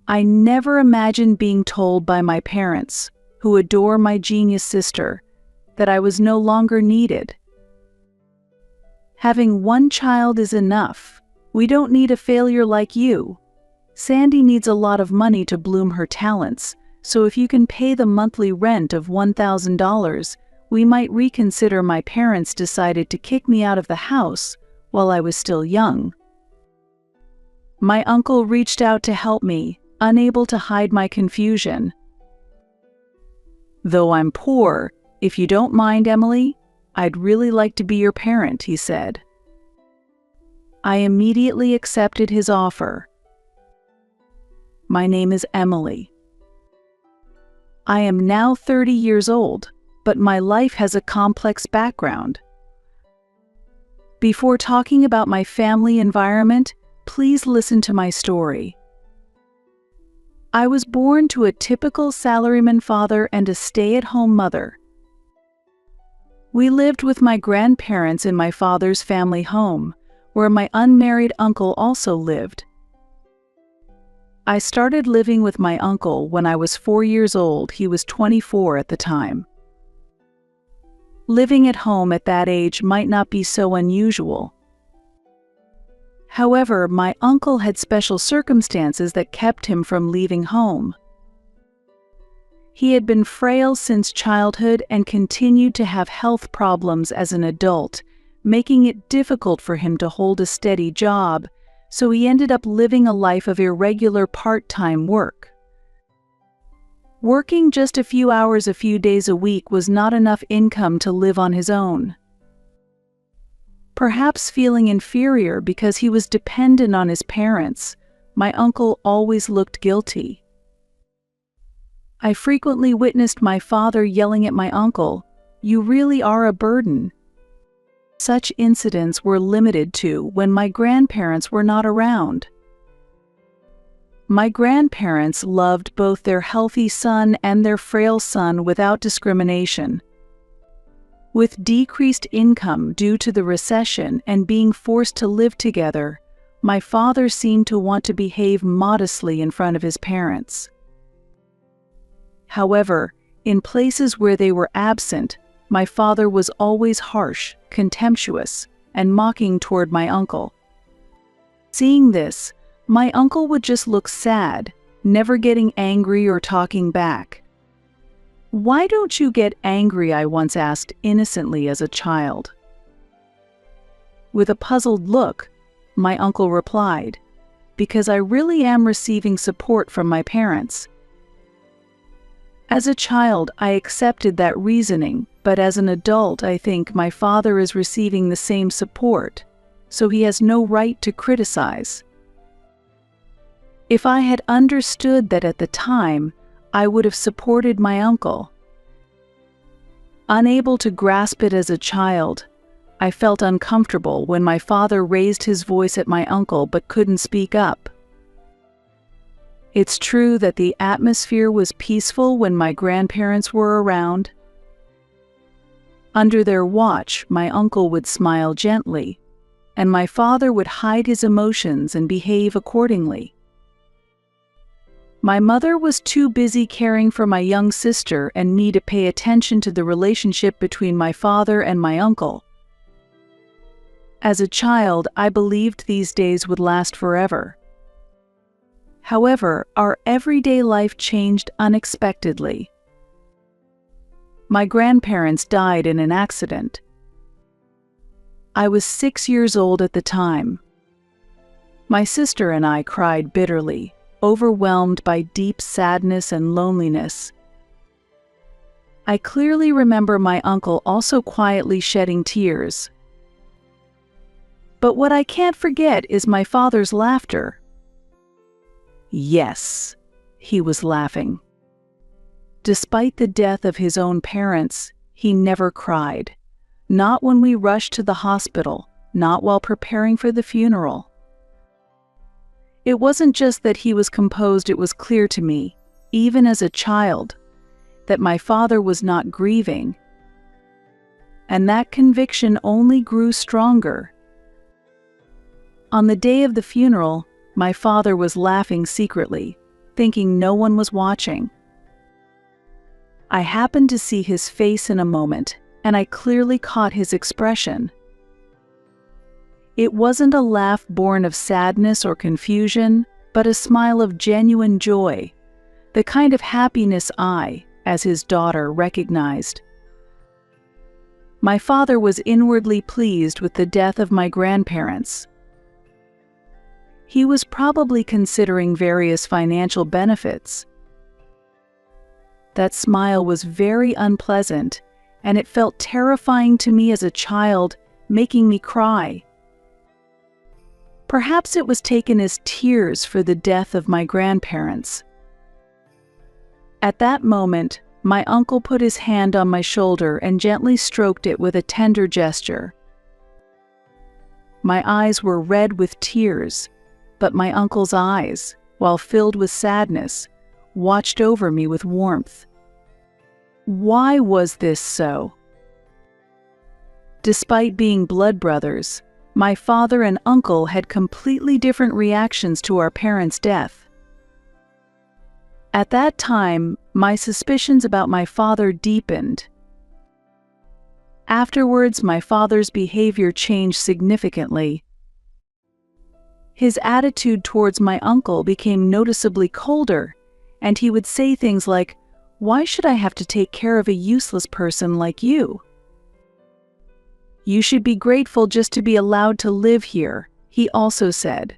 I never imagined being told by my parents, who adore my genius sister, that I was no longer needed. Having one child is enough. We don't need a failure like you. Sandy needs a lot of money to bloom her talents, so if you can pay the monthly rent of $1,000, we might reconsider. My parents decided to kick me out of the house while I was still young. My uncle reached out to help me, unable to hide my confusion. Though I'm poor, if you don't mind, Emily, I'd really like to be your parent, he said. I immediately accepted his offer. My name is Emily. I am now 30 years old, but my life has a complex background. Before talking about my family environment, please listen to my story. I was born to a typical salaryman father and a stay-at-home mother. We lived with my grandparents in my father's family home, where my unmarried uncle also lived. I started living with my uncle when I was 4 years old. He was 24 at the time. Living at home at that age might not be so unusual. However, my uncle had special circumstances that kept him from leaving home. He had been frail since childhood and continued to have health problems as an adult, making it difficult for him to hold a steady job, so he ended up living a life of irregular part-time work. Working just a few hours a few days a week was not enough income to live on his own. Perhaps feeling inferior because he was dependent on his parents, my uncle always looked guilty. I frequently witnessed my father yelling at my uncle, "You really are a burden." Such incidents were limited to when my grandparents were not around. My grandparents loved both their healthy son and their frail son without discrimination. With decreased income due to the recession and being forced to live together, my father seemed to want to behave modestly in front of his parents. However, in places where they were absent, my father was always harsh, contemptuous, and mocking toward my uncle. Seeing this, my uncle would just look sad, never getting angry or talking back. "Why don't you get angry?" I once asked innocently as a child. With a puzzled look, my uncle replied, "Because I really am receiving support from my parents." As a child, I accepted that reasoning, but as an adult, I think my father is receiving the same support, so he has no right to criticize. If I had understood that at the time, I would have supported my uncle. Unable to grasp it as a child, I felt uncomfortable when my father raised his voice at my uncle but couldn't speak up. It's true that the atmosphere was peaceful when my grandparents were around. Under their watch, my uncle would smile gently, and my father would hide his emotions and behave accordingly. My mother was too busy caring for my young sister and me to pay attention to the relationship between my father and my uncle. As a child, I believed these days would last forever. However, our everyday life changed unexpectedly. My grandparents died in an accident. I was 6 years old at the time. My sister and I cried bitterly, overwhelmed by deep sadness and loneliness. I clearly remember my uncle also quietly shedding tears. But what I can't forget is my father's laughter. Yes, he was laughing. Despite the death of his own parents, he never cried. Not when we rushed to the hospital, not while preparing for the funeral. It wasn't just that he was composed, it was clear to me, even as a child, that my father was not grieving. And that conviction only grew stronger. On the day of the funeral, my father was laughing secretly, thinking no one was watching. I happened to see his face in a moment, and I clearly caught his expression. It wasn't a laugh born of sadness or confusion, but a smile of genuine joy, the kind of happiness I, as his daughter, recognized. My father was inwardly pleased with the death of my grandparents. He was probably considering various financial benefits. That smile was very unpleasant, and it felt terrifying to me as a child, making me cry. Perhaps it was taken as tears for the death of my grandparents. At that moment, my uncle put his hand on my shoulder and gently stroked it with a tender gesture. My eyes were red with tears, but my uncle's eyes, while filled with sadness, watched over me with warmth. Why was this so? Despite being blood brothers, my father and uncle had completely different reactions to our parents' death. At that time, my suspicions about my father deepened. Afterwards, my father's behavior changed significantly. His attitude towards my uncle became noticeably colder, and he would say things like, "Why should I have to take care of a useless person like you? You should be grateful just to be allowed to live here," he also said.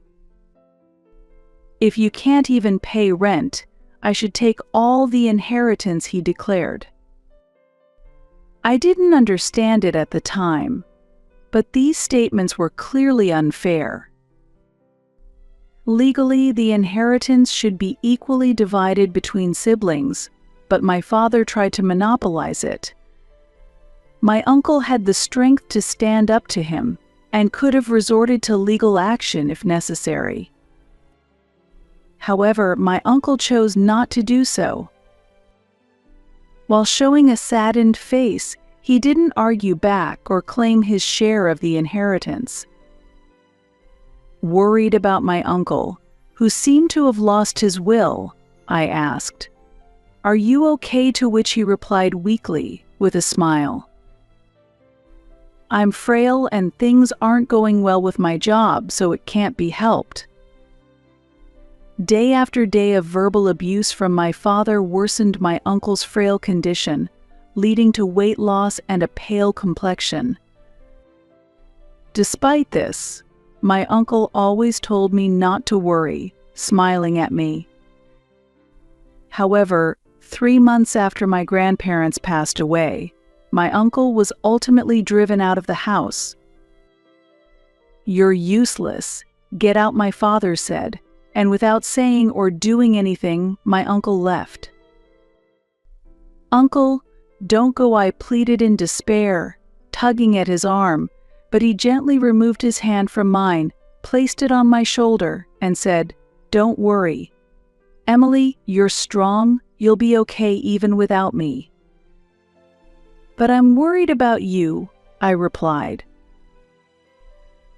"If you can't even pay rent, I should take all the inheritance," he declared. I didn't understand it at the time, but these statements were clearly unfair. Legally, the inheritance should be equally divided between siblings, but my father tried to monopolize it. My uncle had the strength to stand up to him and could have resorted to legal action if necessary. However, my uncle chose not to do so. While showing a saddened face, he didn't argue back or claim his share of the inheritance. Worried about my uncle, who seemed to have lost his will, I asked, "Are you okay?" To which he replied weakly, with a smile, "I'm frail and things aren't going well with my job, so it can't be helped." Day after day of verbal abuse from my father worsened my uncle's frail condition, leading to weight loss and a pale complexion. Despite this, my uncle always told me not to worry, smiling at me. However, 3 months after my grandparents passed away, my uncle was ultimately driven out of the house. "You're useless. Get out," my father said, and without saying or doing anything, my uncle left. "Uncle, don't go," I pleaded in despair, tugging at his arm, but he gently removed his hand from mine, placed it on my shoulder, and said, "Don't worry. Emily, you're strong, you'll be okay even without me." "But I'm worried about you," I replied.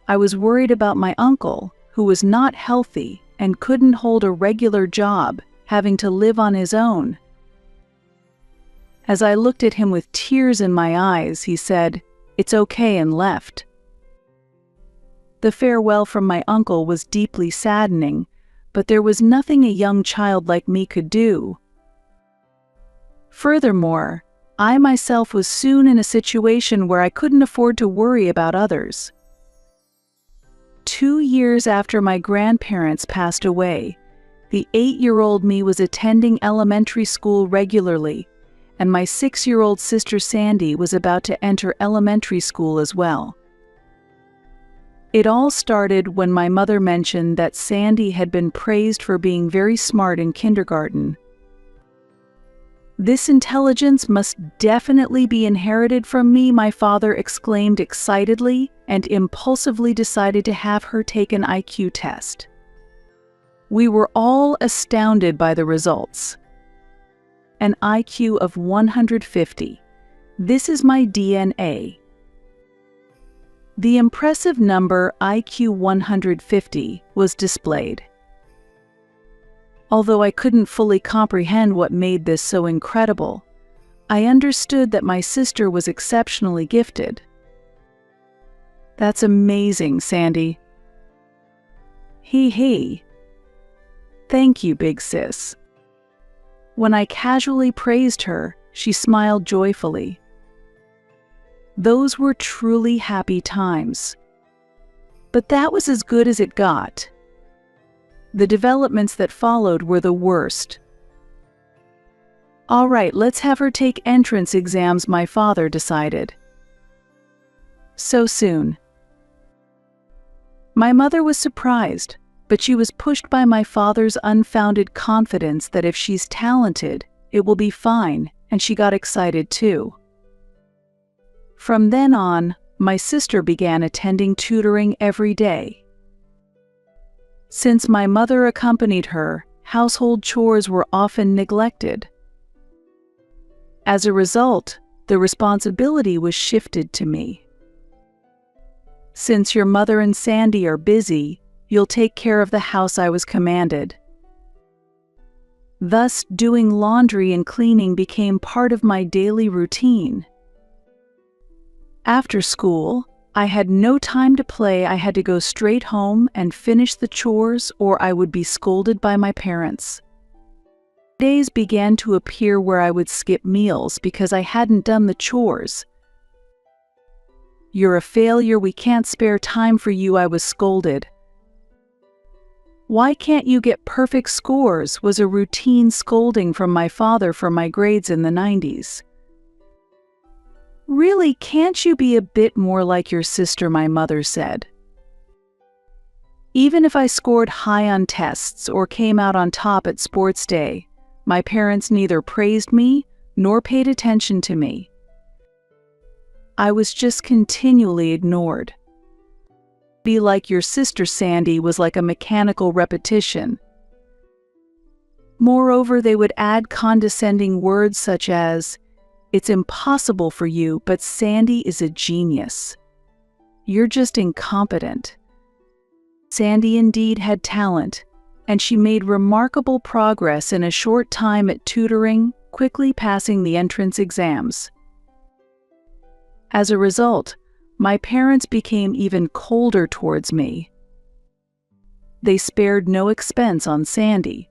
I was worried about my uncle, who was not healthy and couldn't hold a regular job, having to live on his own. As I looked at him with tears in my eyes, he said, "It's okay," and left. The farewell from my uncle was deeply saddening, but there was nothing a young child like me could do. Furthermore, I myself was soon in a situation where I couldn't afford to worry about others. 2 years after my grandparents passed away, the 8-year-old me was attending elementary school regularly, and my 6-year-old sister Sandy was about to enter elementary school as well. It all started when my mother mentioned that Sandy had been praised for being very smart in kindergarten. "This intelligence must definitely be inherited from me," my father exclaimed excitedly, and impulsively decided to have her take an IQ test. We were all astounded by the results. An IQ of 150. This is my DNA. The impressive number IQ 150 was displayed. Although I couldn't fully comprehend what made this so incredible, I understood that my sister was exceptionally gifted. "That's amazing, Sandy." He. "Thank you, big sis." When I casually praised her, she smiled joyfully. Those were truly happy times. But that was as good as it got. The developments that followed were the worst. "All right, let's have her take entrance exams," my father decided. So soon. My mother was surprised, but she was pushed by my father's unfounded confidence that if she's talented, it will be fine, and she got excited too. From then on, my sister began attending tutoring every day. Since my mother accompanied her, household chores were often neglected. As a result, the responsibility was shifted to me. "Since your mother and Sandy are busy, you'll take care of the house," I was commanded. Thus, doing laundry and cleaning became part of my daily routine. After school, I had no time to play. I had to go straight home and finish the chores, or I would be scolded by my parents. Days began to appear where I would skip meals because I hadn't done the chores. "You're a failure, we can't spare time for you," I was scolded. "Why can't you get perfect scores?" was a routine scolding from my father for my grades in the 90s. "Really, can't you be a bit more like your sister?" my mother said. Even if I scored high on tests or came out on top at sports day, my parents neither praised me nor paid attention to me. I was just continually ignored. "Be like your sister, Sandy," was like a mechanical repetition. Moreover, they would add condescending words such as, "It's impossible for you, but Sandy is a genius. You're just incompetent." Sandy indeed had talent, and she made remarkable progress in a short time at tutoring, quickly passing the entrance exams. As a result, my parents became even colder towards me. They spared no expense on Sandy.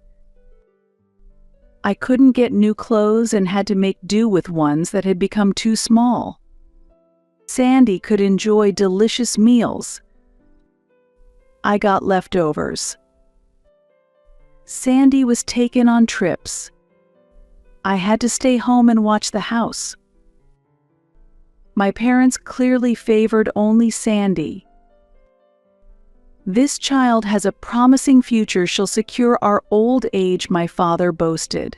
I couldn't get new clothes and had to make do with ones that had become too small. Sandy could enjoy delicious meals. I got leftovers. Sandy was taken on trips. I had to stay home and watch the house. My parents clearly favored only Sandy. "This child has a promising future. She'll secure our old age," my father boasted.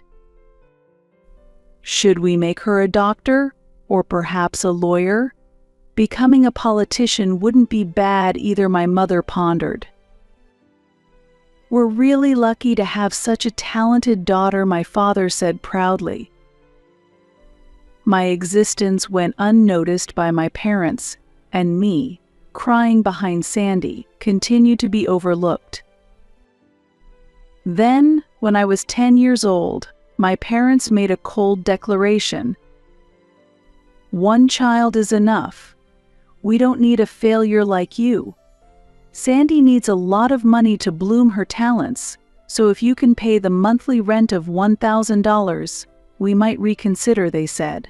Should we make her a doctor, or perhaps a lawyer? Becoming a politician wouldn't be bad either, my mother pondered. "We're really lucky to have such a talented daughter," my father said proudly. My existence went unnoticed by my parents, and me, crying behind Sandy, continued to be overlooked. Then, when I was 10 years old, my parents made a cold declaration. "One child is enough. We don't need a failure like you. Sandy needs a lot of money to bloom her talents, so if you can pay the monthly rent of $1,000, we might reconsider," they said.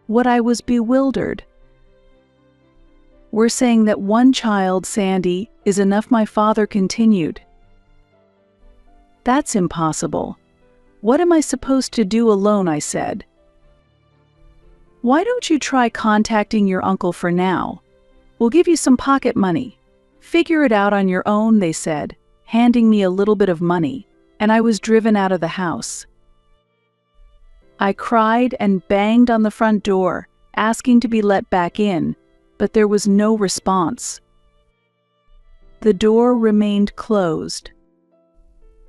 What I was bewildered. "We're saying that one child, Sandy, is enough," my father continued. "That's impossible. What am I supposed to do alone?" I said. "Why don't you try contacting your uncle for now? We'll give you some pocket money. Figure it out on your own," they said, handing me a little bit of money, and I was driven out of the house. I cried and banged on the front door, asking to be let back in, but there was no response. The door remained closed.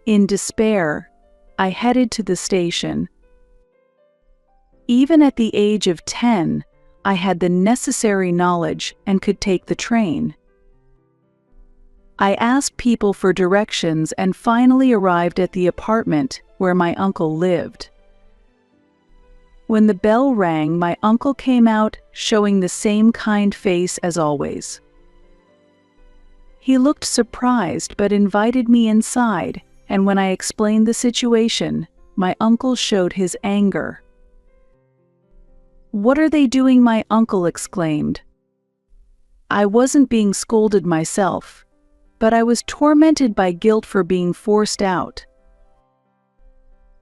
In despair, I headed to the station. Even at the age of 10, I had the necessary knowledge and could take the train. I asked people for directions and finally arrived at the apartment where my uncle lived. When the bell rang, my uncle came out, showing the same kind face as always. He looked surprised but invited me inside, and when I explained the situation, my uncle showed his anger. "What are they doing?" my uncle exclaimed. I wasn't being scolded myself, but I was tormented by guilt for being forced out.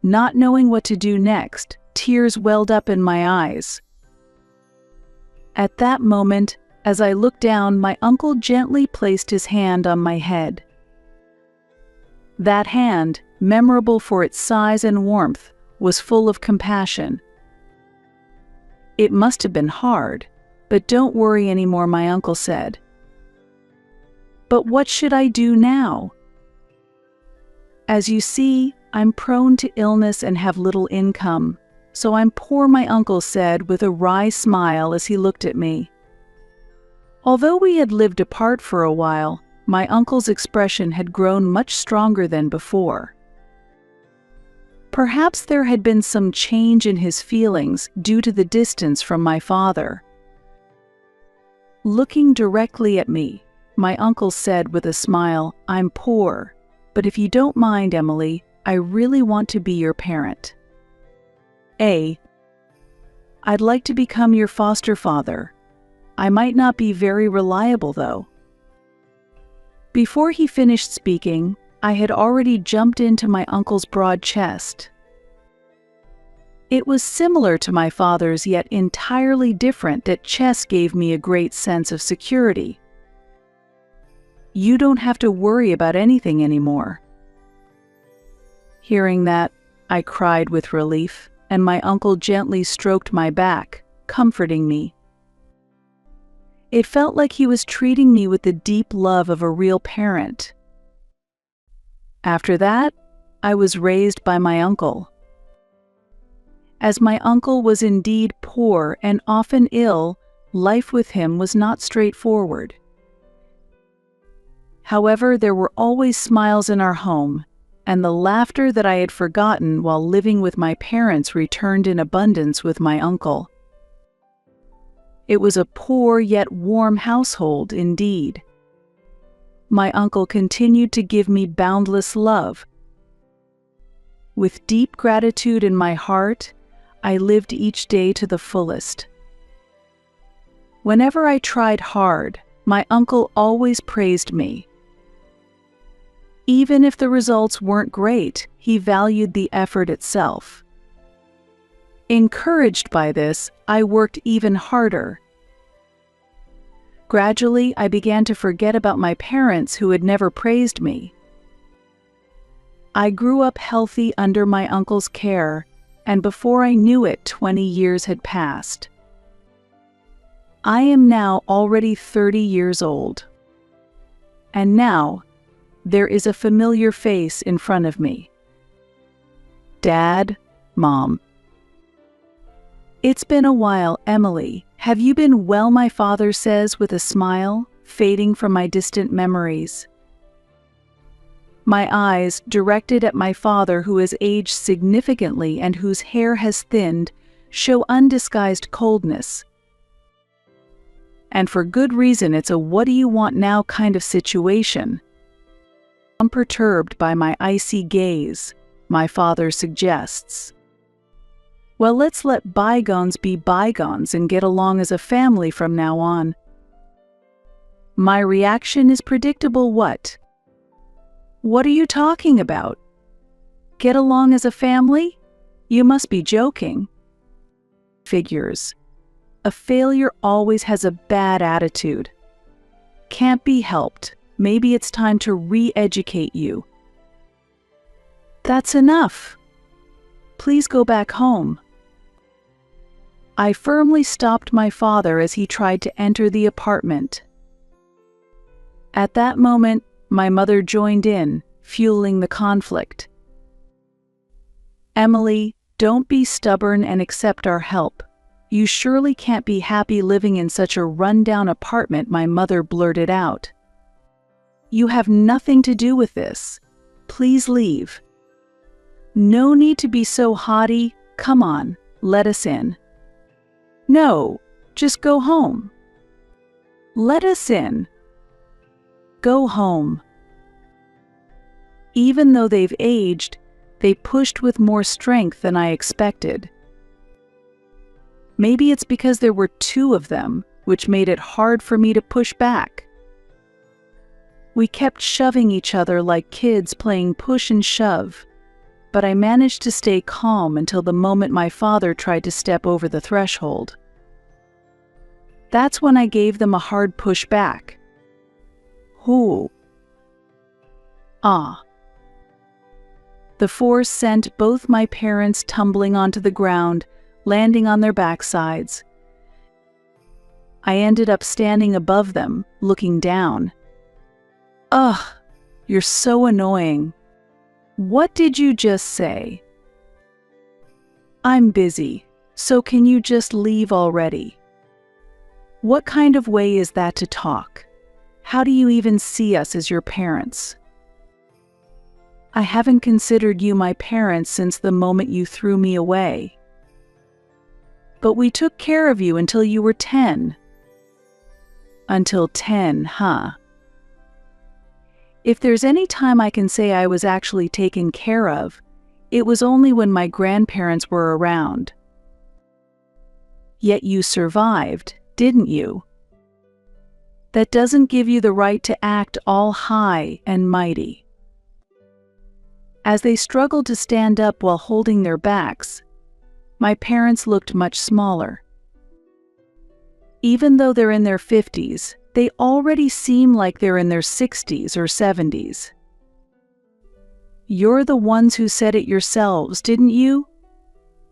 Not knowing what to do next, tears welled up in my eyes. At that moment, as I looked down, my uncle gently placed his hand on my head. That hand, memorable for its size and warmth, was full of compassion. "It must have been hard, but don't worry anymore," my uncle said. "But what should I do now? As you see, I'm prone to illness and have little income, so I'm poor," my uncle said with a wry smile as he looked at me. Although we had lived apart for a while, my uncle's expression had grown much stronger than before. Perhaps there had been some change in his feelings due to the distance from my father. Looking directly at me, my uncle said with a smile, "I'm poor, but if you don't mind, Emily, I really want to be your parent. I'd like to become your foster father. I might not be very reliable, though." Before he finished speaking, I had already jumped into my uncle's broad chest. It was similar to my father's, yet entirely different. That chest gave me a great sense of security. "You don't have to worry about anything anymore." Hearing that, I cried with relief, and my uncle gently stroked my back, comforting me. It felt like he was treating me with the deep love of a real parent. After that, I was raised by my uncle. As my uncle was indeed poor and often ill, life with him was not straightforward. However, there were always smiles in our home, and the laughter that I had forgotten while living with my parents returned in abundance with my uncle. It was a poor yet warm household indeed. My uncle continued to give me boundless love. With deep gratitude in my heart, I lived each day to the fullest. Whenever I tried hard, my uncle always praised me. Even if the results weren't great, he valued the effort itself. Encouraged by this, I worked even harder. Gradually, I began to forget about my parents who had never praised me. I grew up healthy under my uncle's care, and before I knew it, 20 years had passed. I am now already 30 years old. And now, there is a familiar face in front of me. Dad, Mom. "It's been a while, Emily. Have you been well?" my father says with a smile, fading from my distant memories. My eyes, directed at my father, who has aged significantly and whose hair has thinned, show undisguised coldness. And for good reason. It's a "what do you want now" kind of situation. Unperturbed by my icy gaze, my father suggests, "Well, let's let bygones be bygones and get along as a family from now on." My reaction is predictable. What are you talking about? Get along as a family? You must be joking. Figures. A failure always has a bad attitude. Can't be helped. Maybe it's time to re-educate you. That's enough. Please go back home. I firmly stopped my father as he tried to enter the apartment. At that moment, my mother joined in, fueling the conflict. "Emily, don't be stubborn and accept our help. You surely can't be happy living in such a run-down apartment," my mother blurted out. You have nothing to do with this. Please leave. No need to be so haughty. Come on, let us in. No, just go home. Let us in. Go home. Even though they've aged, they pushed with more strength than I expected. Maybe it's because there were two of them, which made it hard for me to push back. We kept shoving each other like kids playing push and shove, but I managed to stay calm until the moment my father tried to step over the threshold. That's when I gave them a hard push back. Who? Ah. The force sent both my parents tumbling onto the ground, landing on their backsides. I ended up standing above them, looking down. Ugh, you're so annoying. What did you just say? I'm busy, so can you just leave already? What kind of way is that to talk? How do you even see us as your parents? I haven't considered you my parents since the moment you threw me away. But we took care of you until you were 10. Until 10, huh? If there's any time I can say I was actually taken care of, it was only when my grandparents were around. Yet you survived, didn't you? That doesn't give you the right to act all high and mighty. As they struggled to stand up while holding their backs, my parents looked much smaller. Even though they're in their 50s, they already seem like they're in their 60s or 70s. You're the ones who said it yourselves, didn't you?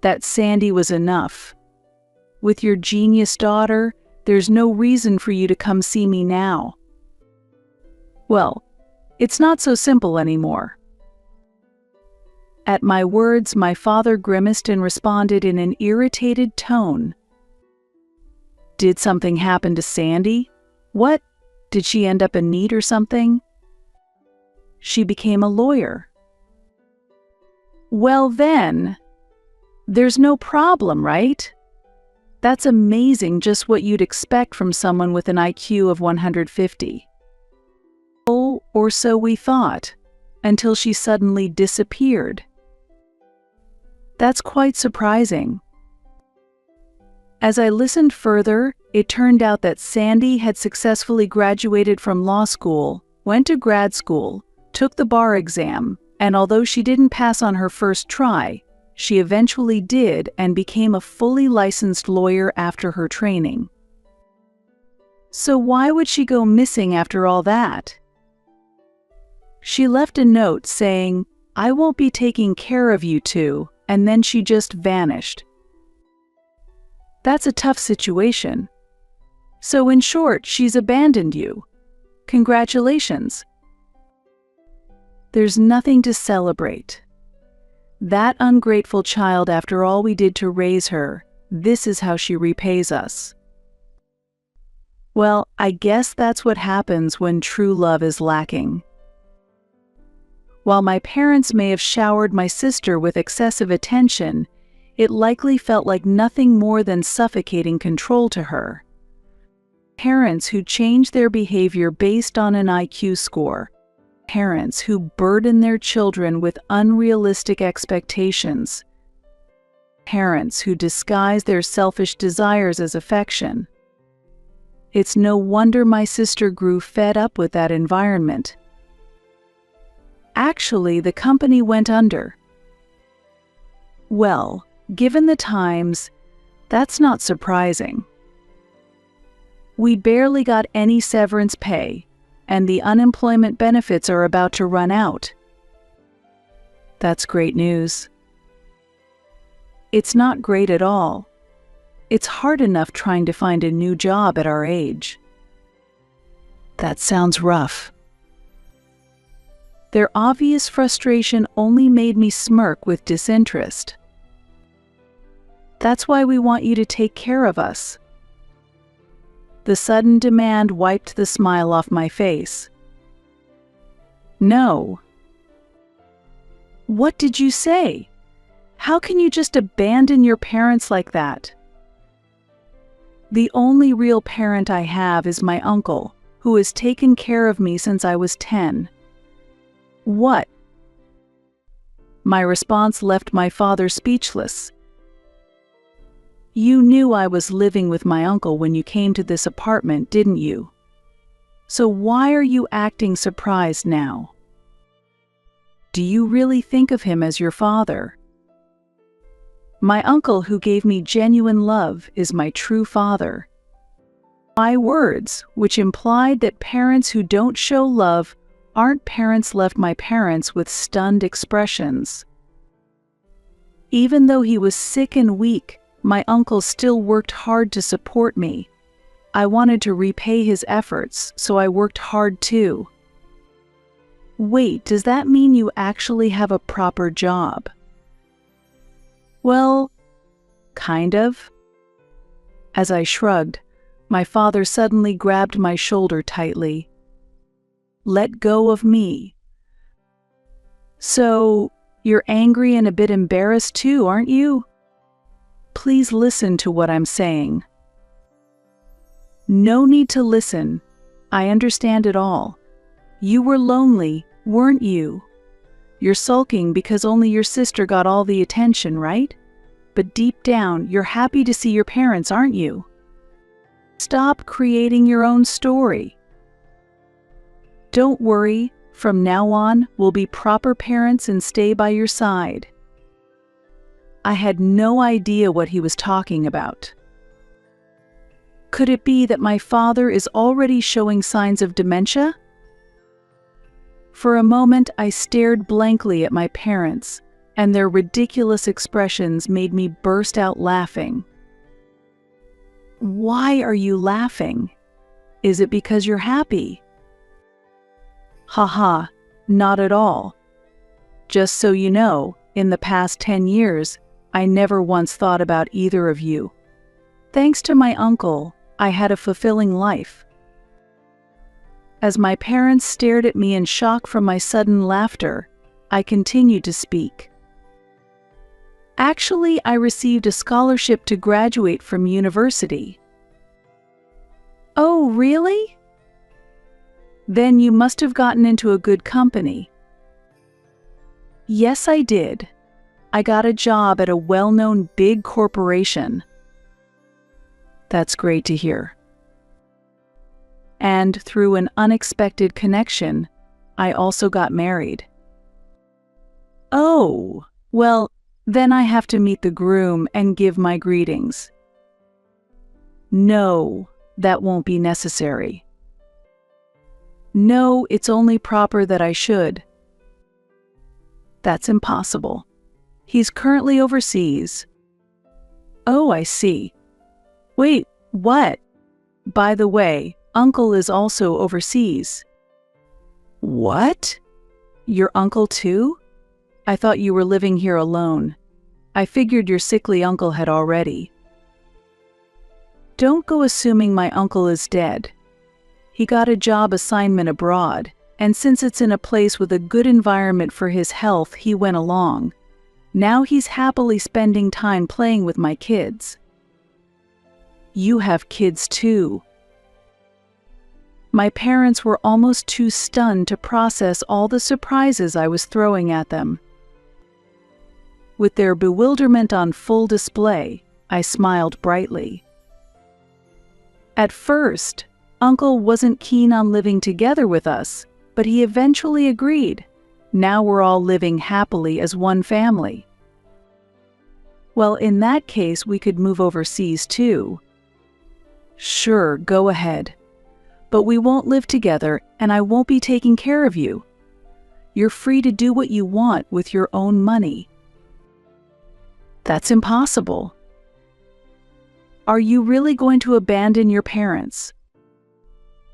That Sandy was enough. With your genius daughter, there's no reason for you to come see me now. Well, it's not so simple anymore. At my words, my father grimaced and responded in an irritated tone. Did something happen to Sandy? What? Did she end up in need or something? She became a lawyer. Well then, there's no problem, right? That's amazing, just what you'd expect from someone with an IQ of 150. Oh, or so we thought, until she suddenly disappeared. That's quite surprising. As I listened further, it turned out that Sandy had successfully graduated from law school, went to grad school, took the bar exam, and although she didn't pass on her first try, she eventually did and became a fully licensed lawyer after her training. So why would she go missing after all that? She left a note saying, "I won't be taking care of you two," and then she just vanished. That's a tough situation. So in short, she's abandoned you. Congratulations. There's nothing to celebrate. That ungrateful child, after all we did to raise her, this is how she repays us. Well, I guess that's what happens when true love is lacking. While my parents may have showered my sister with excessive attention, it likely felt like nothing more than suffocating control to her. Parents who change their behavior based on an IQ score. Parents who burden their children with unrealistic expectations. Parents who disguise their selfish desires as affection. It's no wonder my sister grew fed up with that environment. Actually, the company went under. Well, given the times, that's not surprising. We barely got any severance pay, and the unemployment benefits are about to run out. That's great news. It's not great at all. It's hard enough trying to find a new job at our age. That sounds rough. Their obvious frustration only made me smirk with disinterest. That's why we want you to take care of us. The sudden demand wiped the smile off my face. No. What did you say? How can you just abandon your parents like that? The only real parent I have is my uncle, who has taken care of me since I was 10. What? My response left my father speechless. You knew I was living with my uncle when you came to this apartment, didn't you? So why are you acting surprised now? Do you really think of him as your father? My uncle, who gave me genuine love, is my true father. My words, which implied that parents who don't show love aren't parents, left my parents with stunned expressions. Even though he was sick and weak, my uncle still worked hard to support me. I wanted to repay his efforts, so I worked hard too. Wait, does that mean you actually have a proper job? Well, kind of. As I shrugged, my father suddenly grabbed my shoulder tightly. Let go of me. So, you're angry and a bit embarrassed too, aren't you? Please listen to what I'm saying. No need to listen. I understand it all. You were lonely, weren't you? You're sulking because only your sister got all the attention, right? But deep down, you're happy to see your parents, aren't you? Stop creating your own story. Don't worry, from now on, we'll be proper parents and stay by your side. I had no idea what he was talking about. Could it be that my father is already showing signs of dementia? For a moment, I stared blankly at my parents, and their ridiculous expressions made me burst out laughing. Why are you laughing? Is it because you're happy? Haha, not at all. Just so you know, in the past 10 years, I never once thought about either of you. Thanks to my uncle, I had a fulfilling life. As my parents stared at me in shock from my sudden laughter, I continued to speak. Actually, I received a scholarship to graduate from university. Oh, really? Then you must have gotten into a good company. Yes, I did. I got a job at a well-known big corporation. That's great to hear. And through an unexpected connection, I also got married. Oh, well, then I have to meet the groom and give my greetings. No, that won't be necessary. No, it's only proper that I should. That's impossible. He's currently overseas. Oh, I see. Wait, what? By the way, Uncle is also overseas. What? Your uncle too? I thought you were living here alone. I figured your sickly uncle had already. Don't go assuming my uncle is dead. He got a job assignment abroad, and since it's in a place with a good environment for his health, he went along. Now he's happily spending time playing with my kids. You have kids too. My parents were almost too stunned to process all the surprises I was throwing at them. With their bewilderment on full display, I smiled brightly. At first, Uncle wasn't keen on living together with us, but he eventually agreed. Now we're all living happily as one family. Well, in that case, we could move overseas too. Sure, go ahead. But we won't live together, and I won't be taking care of you. You're free to do what you want with your own money. That's impossible. Are you really going to abandon your parents?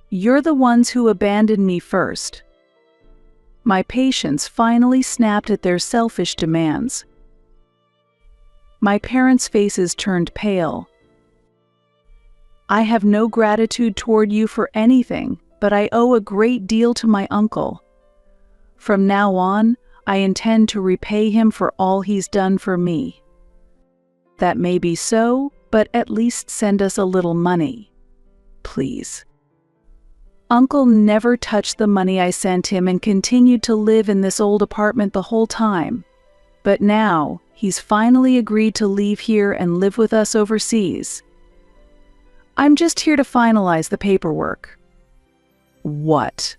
You're the ones who abandoned me first. My patience finally snapped at their selfish demands. My parents' faces turned pale. I have no gratitude toward you for anything, but I owe a great deal to my uncle. From now on, I intend to repay him for all he's done for me. That may be so, but at least send us a little money, please." Uncle never touched the money I sent him and continued to live in this old apartment the whole time. But now, he's finally agreed to leave here and live with us overseas. I'm just here to finalize the paperwork. What?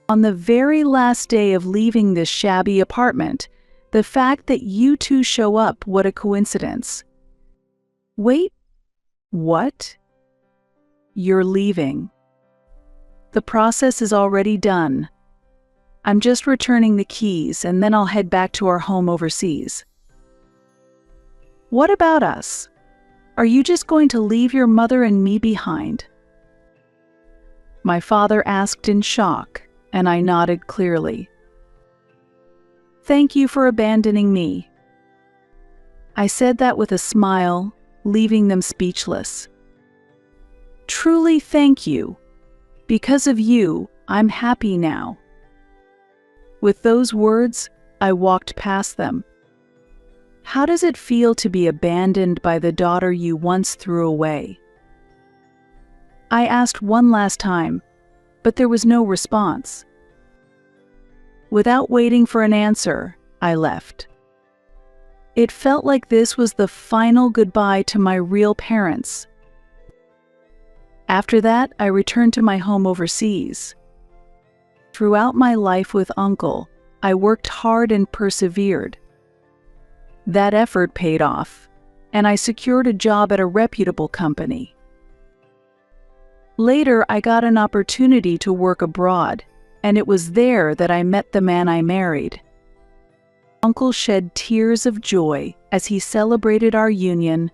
On the very last day of leaving this shabby apartment, the fact that you two show up, what a coincidence. Wait, what? You're leaving. The process is already done. I'm just returning the keys and then I'll head back to our home overseas. What about us? Are you just going to leave your mother and me behind? My father asked in shock, and I nodded clearly. Thank you for abandoning me. I said that with a smile, leaving them speechless. Truly thank you. Because of you, I'm happy now. With those words, I walked past them. How does it feel to be abandoned by the daughter you once threw away? I asked one last time, but there was no response. Without waiting for an answer, I left. It felt like this was the final goodbye to my real parents. After that, I returned to my home overseas. Throughout my life with Uncle, I worked hard and persevered. That effort paid off, and I secured a job at a reputable company. Later, I got an opportunity to work abroad, and it was there that I met the man I married. Uncle shed tears of joy as he celebrated our union.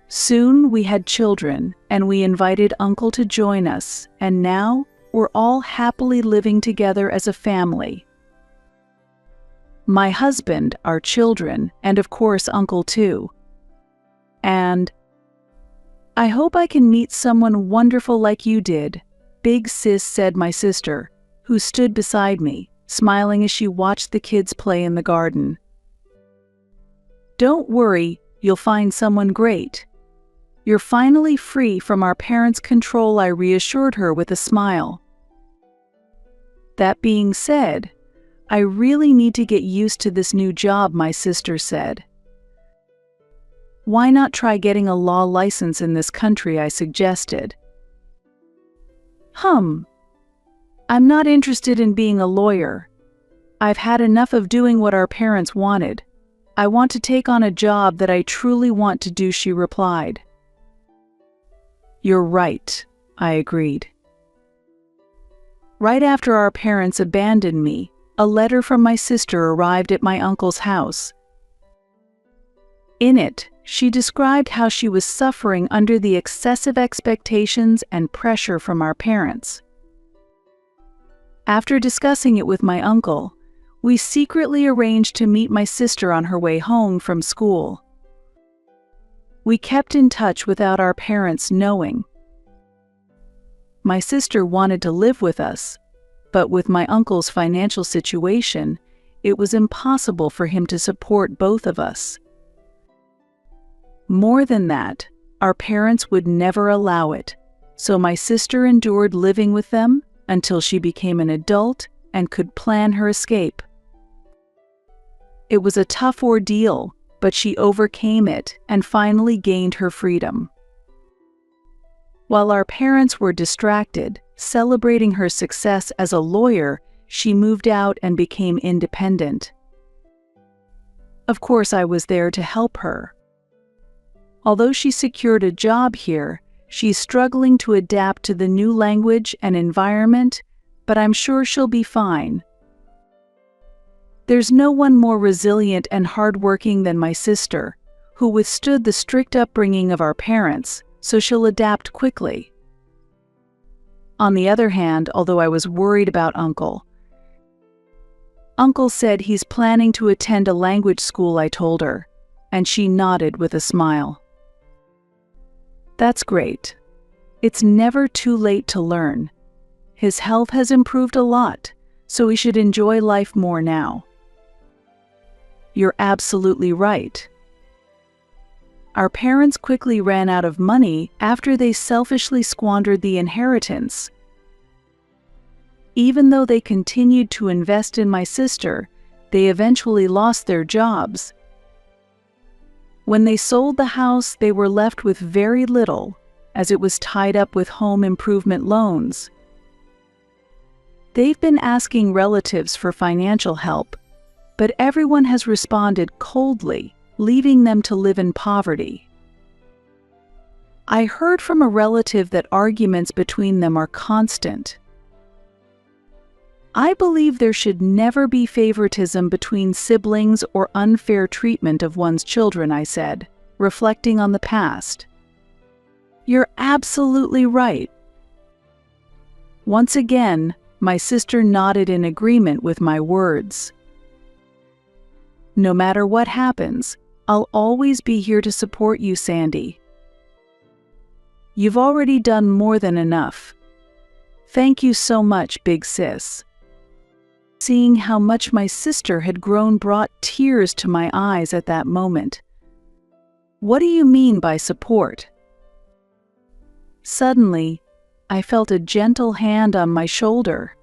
Soon we had children, and we invited Uncle to join us, and now we're all happily living together as a family. My husband, our children, and of course Uncle too. And I hope I can meet someone wonderful like you did, Big Sis said, my sister, who stood beside me, smiling as she watched the kids play in the garden. Don't worry, you'll find someone great. You're finally free from our parents' control, I reassured her with a smile. That being said, I really need to get used to this new job, my sister said. Why not try getting a law license in this country, I suggested. I'm not interested in being a lawyer. I've had enough of doing what our parents wanted. I want to take on a job that I truly want to do, she replied. You're right, I agreed. Right after our parents abandoned me, a letter from my sister arrived at my uncle's house. In it, she described how she was suffering under the excessive expectations and pressure from our parents. After discussing it with my uncle, we secretly arranged to meet my sister on her way home from school. We kept in touch without our parents knowing. My sister wanted to live with us, but with my uncle's financial situation, it was impossible for him to support both of us. More than that, our parents would never allow it, so my sister endured living with them until she became an adult and could plan her escape. It was a tough ordeal, but she overcame it and finally gained her freedom. While our parents were distracted, celebrating her success as a lawyer, she moved out and became independent. Of course, I was there to help her. Although she secured a job here, she's struggling to adapt to the new language and environment, but I'm sure she'll be fine. There's no one more resilient and hardworking than my sister, who withstood the strict upbringing of our parents, so she'll adapt quickly. On the other hand, although I was worried about Uncle said he's planning to attend a language school, I told her, and she nodded with a smile. That's great. It's never too late to learn. His health has improved a lot, so we should enjoy life more now." "You're absolutely right." Our parents quickly ran out of money after they selfishly squandered the inheritance. Even though they continued to invest in my sister, they eventually lost their jobs. When they sold the house, they were left with very little, as it was tied up with home improvement loans. They've been asking relatives for financial help, but everyone has responded coldly, leaving them to live in poverty. I heard from a relative that arguments between them are constant. I believe there should never be favoritism between siblings or unfair treatment of one's children, I said, reflecting on the past. "You're absolutely right." Once again, my sister nodded in agreement with my words. "No matter what happens, I'll always be here to support you, Sandy. You've already done more than enough. Thank you so much, big sis." Seeing how much my sister had grown brought tears to my eyes at that moment. "What do you mean by support?" Suddenly, I felt a gentle hand on my shoulder.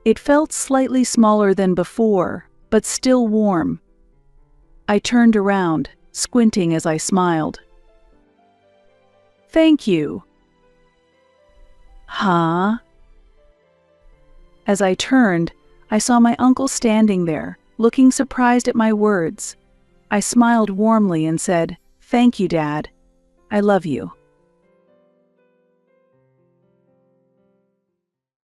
It felt slightly smaller than before, but still warm. I turned around, squinting as I smiled. "Thank you." "Huh?" As I turned, I saw my uncle standing there, looking surprised at my words. I smiled warmly and said, "Thank you, Dad. I love you."